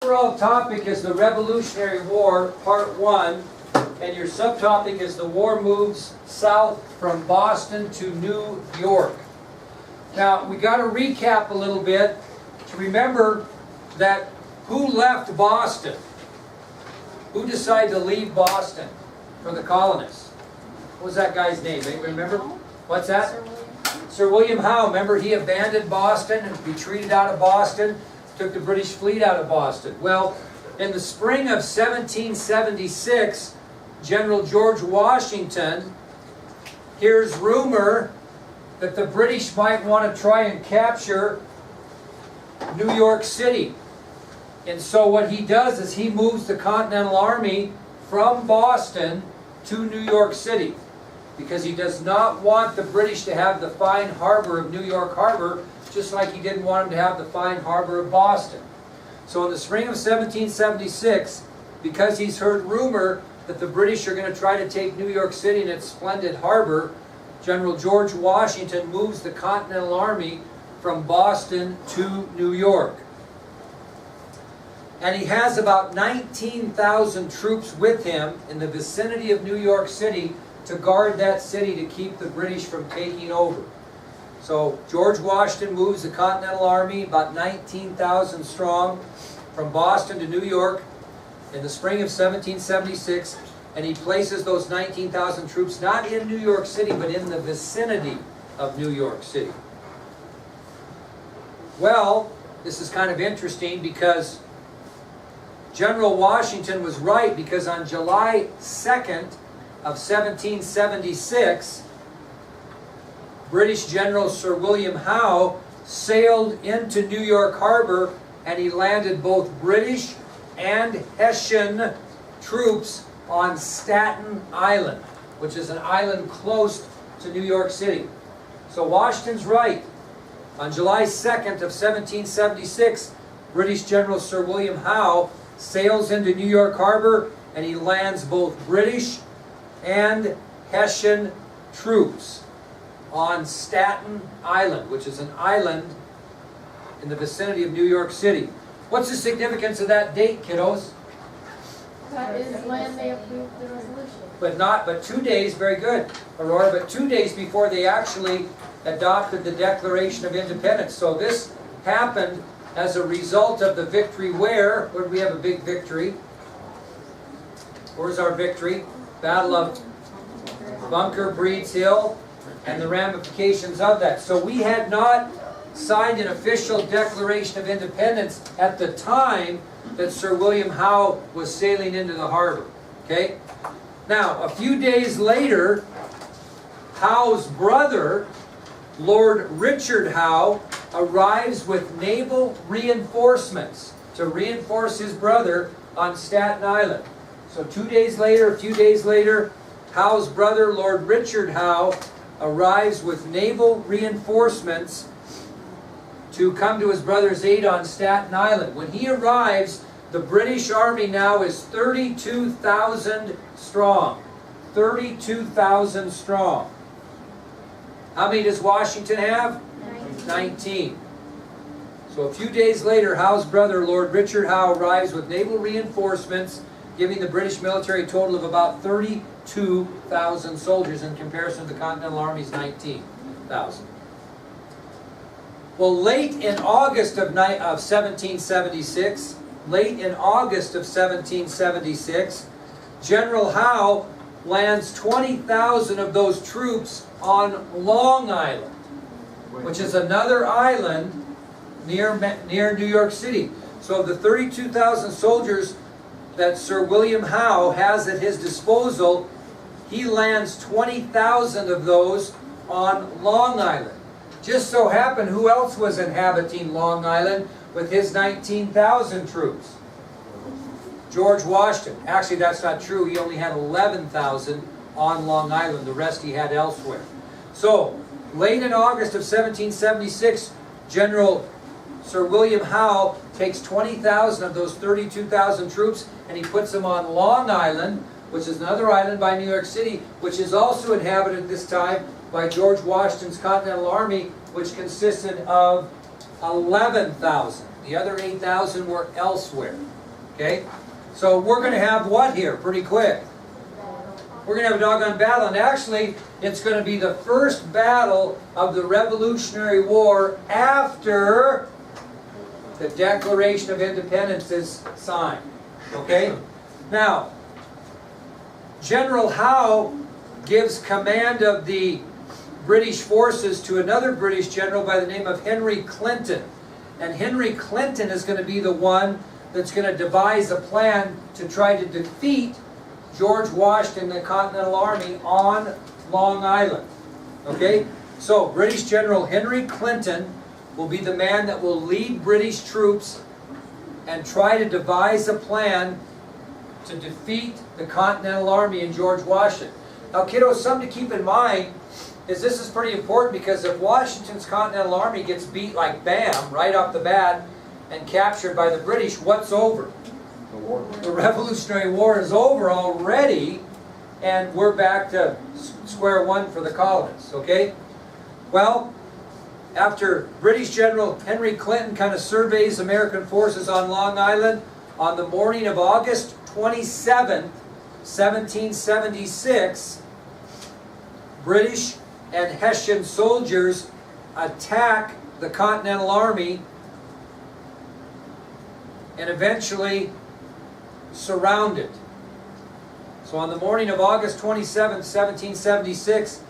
overall topic is the Revolutionary War, Part 1, and your subtopic is the war moves south from Boston to New York. Now, we got to recap a little bit to remember that who left Boston? Who decided to leave Boston for the colonists? What was that guy's name? Anybody remember? What's that? Sir William Howe. Remember, he abandoned Boston and retreated out of Boston, took the British fleet out of Boston. Well, in the spring of 1776, General George Washington hears rumor that the British might want to try and capture New York City. And so what he does is he moves the Continental Army from Boston to New York City, because he does not want the British to have the fine harbor of New York Harbor, just like he didn't want them to have the fine harbor of Boston. So in the spring of 1776, because he's heard rumor that the British are going to try to take New York City and its splendid harbor, General George Washington moves the Continental Army from Boston to New York. And he has about 19,000 troops with him in the vicinity of New York City to guard that city, to keep the British from taking over. So George Washington moves the Continental Army, about 19,000 strong, from Boston to New York in the spring of 1776, and he places those 19,000 troops not in New York City, but in the vicinity of New York City. Well, this is kind of interesting because General Washington was right, because on July 2nd of 1776, British General Sir William Howe sailed into New York Harbor, and he landed both British and Hessian troops on Staten Island, which is an island close to New York City. So Washington's right. On July 2nd of 1776, British General Sir William Howe sails into New York Harbor, and he lands both British and Hessian troops on Staten Island, which is an island in the vicinity of New York City. What's the significance of that date, kiddos? That is when they approved the resolution. But 2 days, very good, Aurora, but 2 days before they actually adopted the Declaration of Independence. So this happened as a result of the victory where did we have a big victory? Where's our victory? Battle of Bunker Breed's Hill and the ramifications of that. So we had not signed an official Declaration of Independence at the time that Sir William Howe was sailing into the harbor. Okay? Now, a few days later, Howe's brother, Lord Richard Howe, arrives with naval reinforcements to reinforce his brother on Staten Island. So 2 days later, a few days later, Howe's brother, Lord Richard Howe, arrives with naval reinforcements to come to his brother's aid on Staten Island. When he arrives, the British Army now is 32,000 strong. 32,000 strong. How many does Washington have? 19. So a few days later, Howe's brother, Lord Richard Howe, arrives with naval reinforcements, giving the British military a total of about 32,000 soldiers in comparison to the Continental Army's 19,000. Well, late in August of 1776, General Howe lands 20,000 of those troops on Long Island, which is another island near New York City. So of the 32,000 soldiers that Sir William Howe has at his disposal, he lands 20,000 of those on Long Island. Just so happened, who else was inhabiting Long Island with his 19,000 troops? George Washington. Actually, that's not true. He only had 11,000 on Long Island. The rest he had elsewhere. So, late in August of 1776, General Sir William Howe takes 20,000 of those 32,000 troops and he puts them on Long Island, which is another island by New York City, which is also inhabited at this time by George Washington's Continental Army, which consisted of 11,000 The other 8,000 were elsewhere. Okay? So we're going to have what here? Pretty quick. We're going to have a doggone battle. And actually, it's going to be the first battle of the Revolutionary War after the Declaration of Independence is signed. Okay? Now, General Howe gives command of the British forces to another British general by the name of Henry Clinton. And Henry Clinton is going to be the one that's going to devise a plan to try to defeat George Washington and the Continental Army on Long Island. Okay? So, British General Henry Clinton will be the man that will lead British troops and try to devise a plan to defeat the Continental Army and George Washington. Now, kiddos, something to keep in mind is this is pretty important, because if Washington's Continental Army gets beat like bam, right off the bat, and captured by the British, what's over? The war. The Revolutionary War is over already, and we're back to square one for the colonists, okay? Well, after British General Henry Clinton kind of surveys American forces on Long Island, on the morning of August 27th, 1776, British and Hessian soldiers attack the Continental Army and eventually surround it. So on the morning of August 27th, 1776,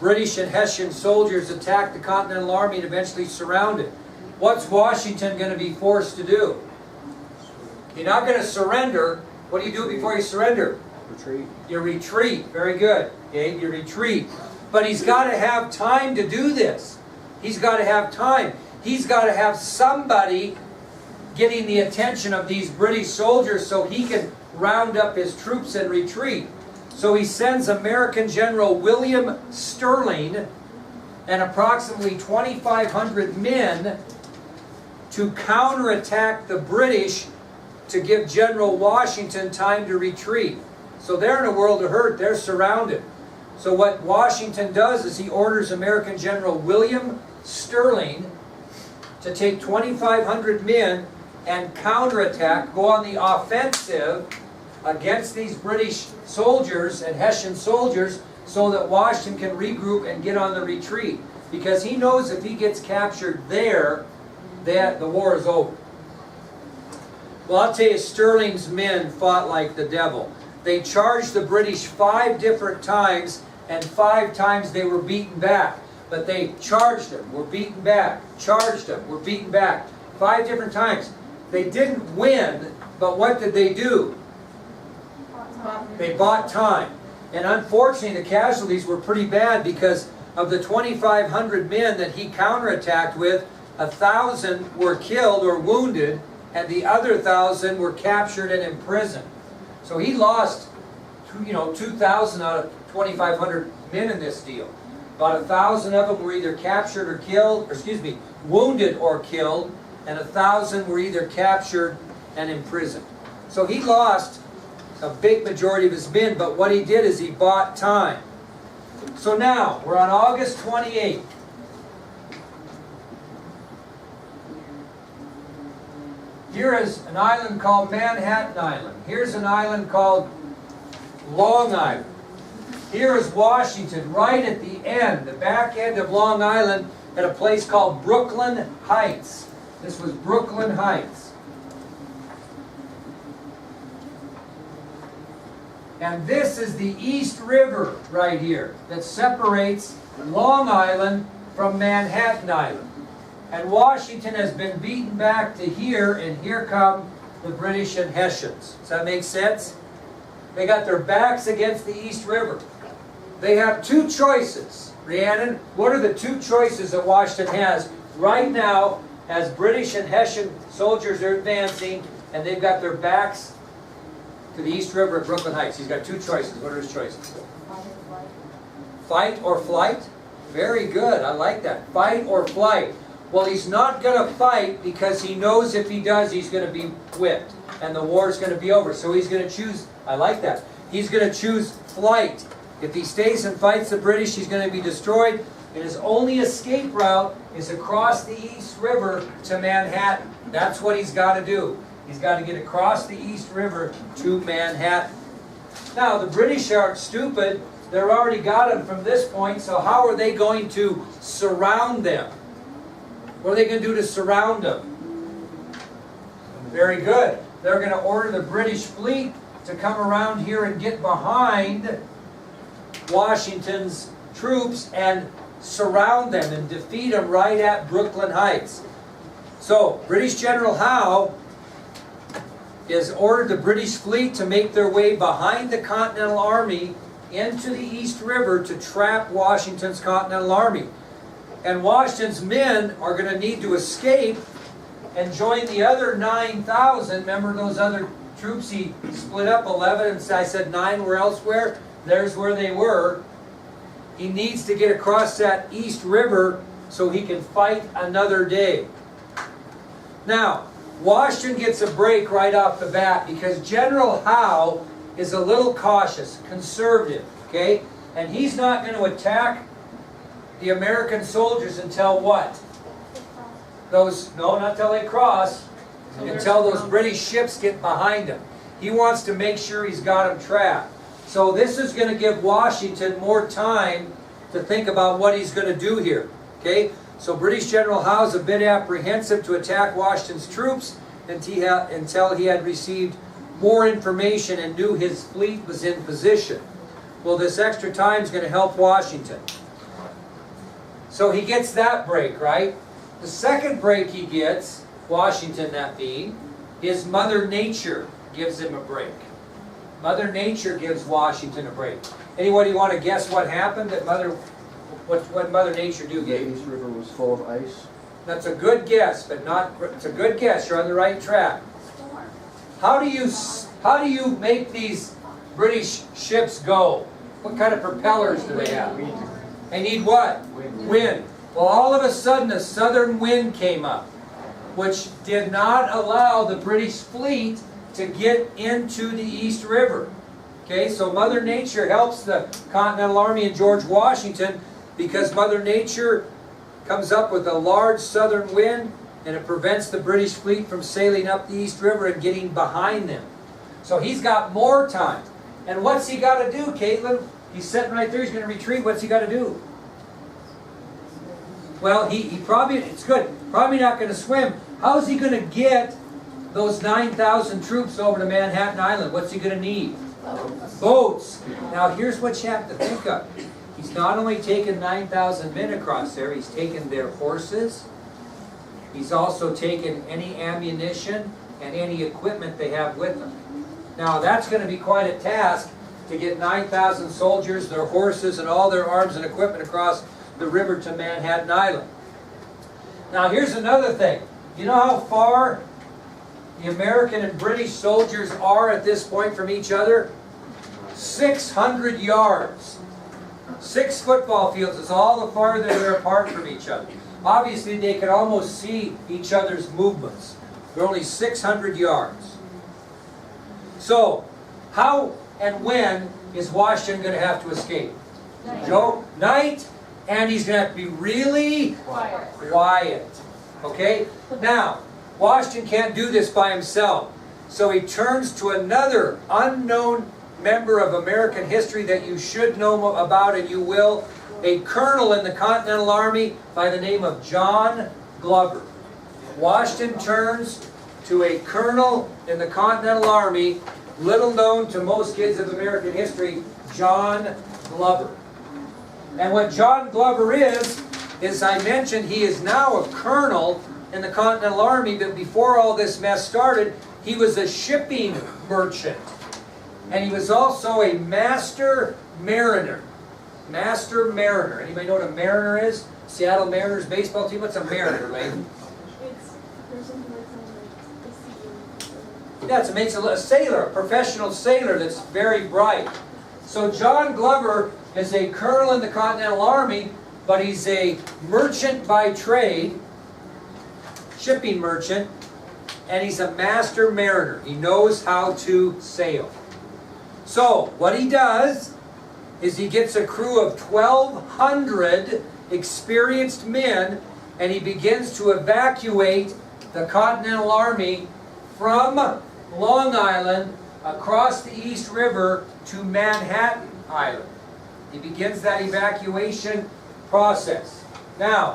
British and Hessian soldiers attack the Continental Army and eventually surround it. What's Washington going to be forced to do? You're not going to surrender. What do you do before you surrender? Retreat. You retreat. Very good. Okay, you retreat. But he's got to have time to do this. He's got to have time. He's got to have somebody getting the attention of these British soldiers so he can round up his troops and retreat. So he sends American General William Sterling and approximately 2,500 men to counterattack the British to give General Washington time to retreat. So they're in a world of hurt. They're surrounded. So what Washington does is he orders American General William Sterling to take 2,500 men and counterattack, go on the offensive against these British soldiers and Hessian soldiers so that Washington can regroup and get on the retreat. Because he knows if he gets captured there, that the war is over. Well, I'll tell you, Sterling's men fought like the devil. They charged the British 5 different times, and 5 times they were beaten back. But they charged them, were beaten back, charged them, were beaten back. 5 different times. They didn't win, but what did they do? They bought time. And unfortunately, the casualties were pretty bad, because of the 2,500 men that he counterattacked with, 1,000 were killed or wounded, and the other 1,000 were captured and imprisoned. So he lost, 2,000 out of 2,500 men in this deal. About 1,000 of them were either captured or killed, wounded or killed, and 1,000 were either captured and imprisoned. So he lost a big majority of his men, but what he did is he bought time. So now, we're on August 28th. Here is an island called Manhattan Island. Here's an island called Long Island. Here is Washington, right at the end, the back end of Long Island, at a place called Brooklyn Heights. This was Brooklyn Heights. And this is the East River right here that separates Long Island from Manhattan Island. And Washington has been beaten back to here, and here come the British and Hessians. Does that make sense? They got their backs against the East River. They have 2 choices. Rhiannon, what are the 2 choices that Washington has right now as British and Hessian soldiers are advancing, and they've got their backs to the East River at Brooklyn Heights? He's got 2 choices. What are his choices? Fight or flight? Very good. I like that. Fight or flight. Well, he's not going to fight, because he knows if he does, he's going to be whipped, and the war is going to be over. So he's going to choose, I like that, he's going to choose flight. If he stays and fights the British, he's going to be destroyed. and his only escape route is across the East River to Manhattan. That's what he's got to do. He's got to get across the East River to Manhattan. Now, the British aren't stupid. They've already got him from this point, so how are they going to surround them? What are they going to do to surround them? Very good. They're going to order the British fleet to come around here and get behind Washington's troops and surround them and defeat them right at Brooklyn Heights. So, British General Howe has ordered the British fleet to make their way behind the Continental Army into the East River to trap Washington's Continental Army. And Washington's men are going to need to escape and join the other 9,000. Remember those other troops? He split up 11 and I said 9 were elsewhere. There's where they were. He needs to get across that East River so he can fight another day. Now, Washington gets a break right off the bat because General Howe is a little cautious, conservative, okay? And he's not going to attack the American soldiers until what? No, not until they cross. Until those British ships get behind him. He wants to make sure he's got them trapped. So this is going to give Washington more time to think about what he's going to do here. Okay? So British General Howe's a bit apprehensive to attack Washington's troops until he had received more information and knew his fleet was in position. Well, this extra time is going to help Washington. So he gets that break, right? The second break he gets, Washington that being, is Mother Nature gives him a break. Mother Nature gives Washington a break. Anybody want to guess what happened? What Mother Nature do, The Gabe? East River was full of ice. That's a good guess, but not. It's a good guess. You're on the right track. How do you make these British ships go? What kind of propellers do they have? They need what? Wind. Well, all of a sudden a southern wind came up, which did not allow the British fleet to get into the East River. Okay, so Mother Nature helps the Continental Army and George Washington because Mother Nature comes up with a large southern wind and it prevents the British fleet from sailing up the East River and getting behind them. So he's got more time. And what's he got to do, Caitlin? He's sitting right there, he's going to retreat. What's he got to do? Well, he probably, it's good, probably not going to swim. How's he going to get those 9,000 troops over to Manhattan Island? What's he going to need? Boats. Now here's what you have to think of. He's not only taken 9,000 men across there, he's taken their horses. He's also taken any ammunition and any equipment they have with them. Now that's going to be quite a task to get 9,000 soldiers, their horses, and all their arms and equipment across the river to Manhattan Island. Now here's another thing. You know how far the American and British soldiers are at this point from each other? 600 yards. 6 football fields is all the farther they're apart from each other. Obviously they can almost see each other's movements. They're only 600 yards. So, how and when is Washington going to have to escape? Joe? Night. And he's going to have to be really quiet. Okay? Now, Washington can't do this by himself. So he turns to another unknown member of American history that you should know about, and you will. A colonel in the Continental Army by the name of John Glover. Washington turns to a colonel in the Continental Army, little known to most kids of American history, John Glover. And what John Glover is I mentioned he is now a colonel in the Continental Army, but before all this mess started, he was a shipping merchant. And he was also a master mariner. Master mariner. Anybody know what a mariner is? Seattle Mariners baseball team? What's a mariner, Layton? Yeah, it makes a sailor, a professional sailor that's very bright. So John Glover is a colonel in the Continental Army, but he's a merchant by trade, shipping merchant, and he's a master mariner. He knows how to sail. So what he does is he gets a crew of 1,200 experienced men, and he begins to evacuate the Continental Army from Long Island across the East River to Manhattan Island. He begins that evacuation process. Now,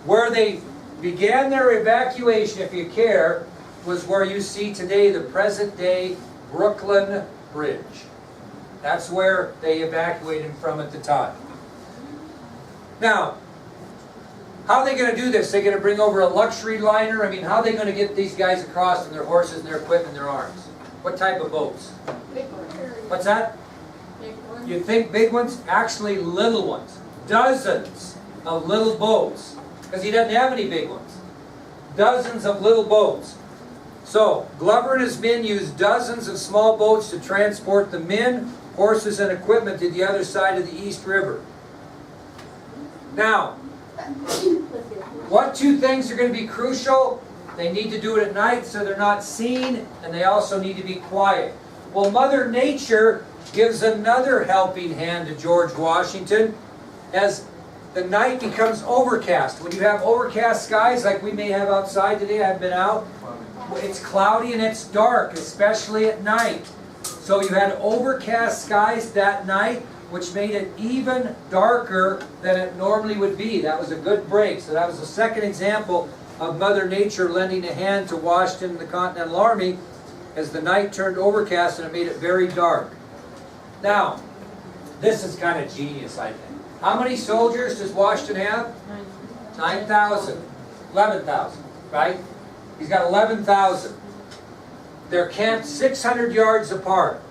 where they began their evacuation, if you care, was where you see today the present-day Brooklyn Bridge. That's where they evacuated from at the time. Now, how are they going to do this? They're going to bring over a luxury liner? I mean, how are they going to get these guys across on their horses and their equipment and their arms? What type of boats? Big one. What's that? Big one. You think big ones? Actually little ones. Dozens of little boats. Because he doesn't have any big ones. Dozens of little boats. So, Glover and his men used dozens of small boats to transport the men, horses, and equipment to the other side of the East River. Now, what two things are going to be crucial? They need to do it at night so they're not seen, and they also need to be quiet. Well, Mother Nature gives another helping hand to George Washington as the night becomes overcast. When you have overcast skies like we may have outside today, I've been out, it's cloudy and it's dark, especially at night. So you had overcast skies that night, which made it even darker than it normally would be. That was a good break. So that was the second example of Mother Nature lending a hand to Washington and the Continental Army as the night turned overcast and it made it very dark. Now, this is kind of genius, I think. How many soldiers does Washington have? 9,000. 11,000, right? He's got 11,000. They're camped 600 yards apart.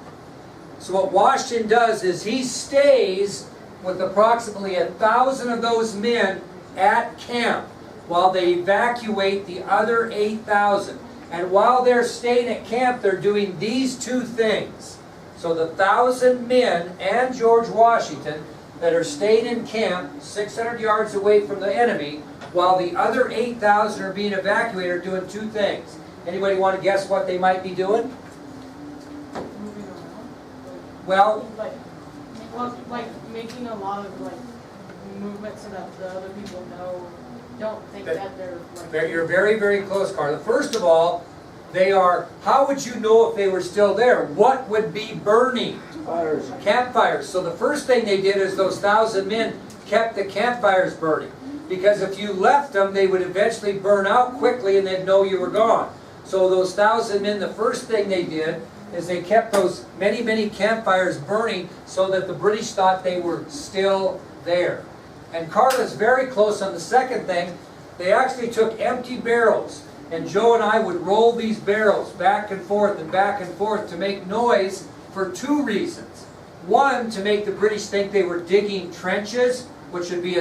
So what Washington does is he stays with approximately 1,000 of those men at camp while they evacuate the other 8,000. And while they're staying at camp, they're doing these two things. So the 1,000 men and George Washington that are staying in camp 600 yards away from the enemy, while the other 8,000 are being evacuated, are doing two things. Anybody want to guess what they might be doing? Moving around. Well, Like making a lot of like movement so that the other people don't think that they're like. you're very, very close, Carla. First of all, they are, how would you know if they were still there? What would be burning? Fires. Campfires. So the first thing they did is those 1,000 men kept the campfires burning. Because if you left them, they would eventually burn out quickly and they'd know you were gone. So those 1,000 men, the first thing they did is they kept those many, many campfires burning so that the British thought they were still there. And Carla's very close on the second thing. They actually took empty barrels, and Joe and I would roll these barrels back and forth to make noise for two reasons. One, to make the British think they were digging trenches, which would be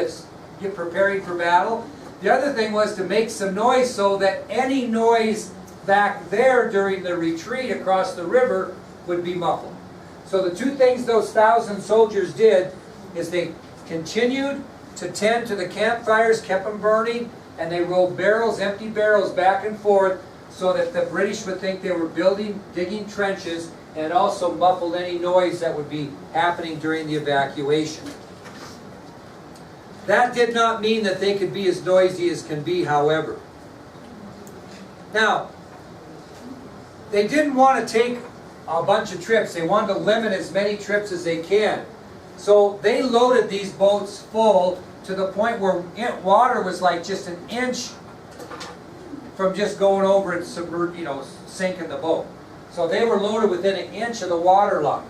preparing for battle. The other thing was to make some noise so that any noise back there during the retreat across the river would be muffled. So the two things those 1,000 soldiers did is they continued to tend to the campfires, kept them burning, and they rolled barrels, empty barrels back and forth so that the British would think they were digging trenches, and it also muffled any noise that would be happening during the evacuation. That did not mean that they could be as noisy as can be, however. Now, they didn't want to take a bunch of trips. They wanted to limit as many trips as they can. So they loaded these boats full to the point where water was like just an inch from just going over and sinking the boat. So they were loaded within an inch of the water line.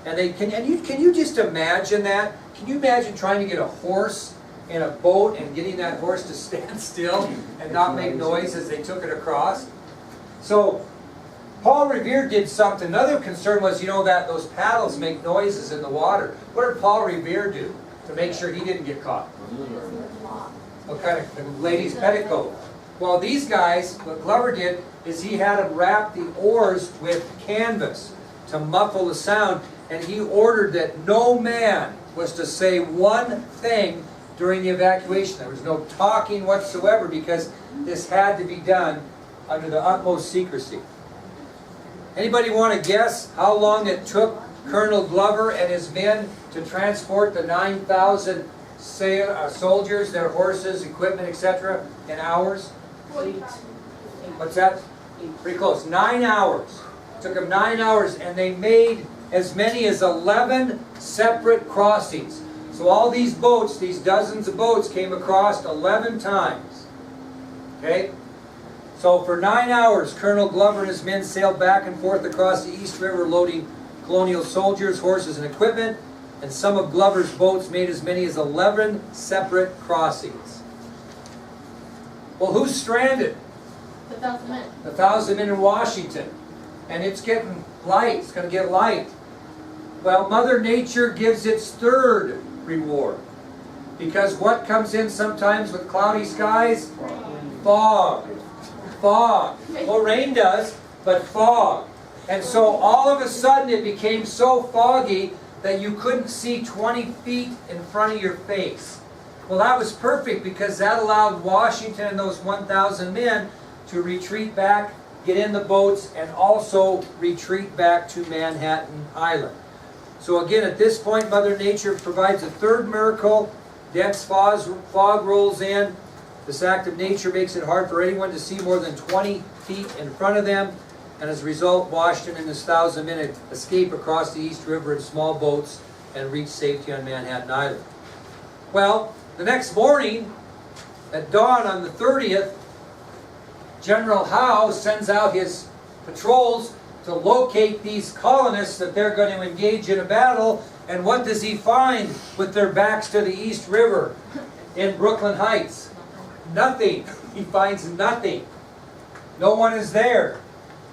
And can you just imagine that? Can you imagine trying to get a horse in a boat and getting that horse to stand still and not make noise as they took it across? So Paul Revere did something. Another concern was, that those paddles make noises in the water. What did Paul Revere do to make sure he didn't get caught? What kind of, the lady's petticoat? Well, these guys, what Glover did is he had them wrap the oars with canvas to muffle the sound, and he ordered that no man was to say one thing during the evacuation. There was no talking whatsoever because this had to be done under the utmost secrecy. Anybody want to guess how long it took Colonel Glover and his men to transport the 9,000 soldiers, their horses, equipment, etc. in hours? What's that? Pretty close. 9 hours. Took them 9 hours, and they made as many as 11 separate crossings. So all these boats, these dozens of boats, came across 11 times. Okay? So for 9 hours, Colonel Glover and his men sailed back and forth across the East River loading colonial soldiers, horses, and equipment, and some of Glover's boats made as many as 11 separate crossings. Well, who's stranded? The 1,000 men. The 1,000 men in Washington. And it's getting light. It's going to get light. Well, Mother Nature gives its third reward. Because what comes in sometimes with cloudy skies? Fog. Fog. Well, rain does, but fog. And so all of a sudden it became so foggy that you couldn't see 20 feet in front of your face. Well, that was perfect because that allowed Washington and those 1,000 men to retreat back, get in the boats, and also retreat back to Manhattan Island. So again, at this point, Mother Nature provides a third miracle. Dense fog rolls in. This act of nature makes it hard for anyone to see more than 20 feet in front of them. And as a result, Washington and his 1,000 men escape across the East River in small boats and reach safety on Manhattan Island. Well, the next morning, at dawn on the 30th, General Howe sends out his patrols to locate these colonists that they're going to engage in a battle. And what does he find with their backs to the East River in Brooklyn Heights? Nothing. He finds nothing. No one is there.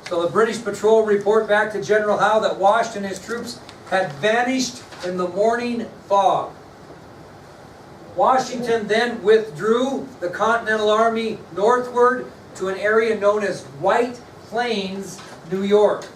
So the British patrol report back to General Howe that Washington and his troops had vanished in the morning fog. Washington then withdrew the Continental Army northward to an area known as White Plains, New York.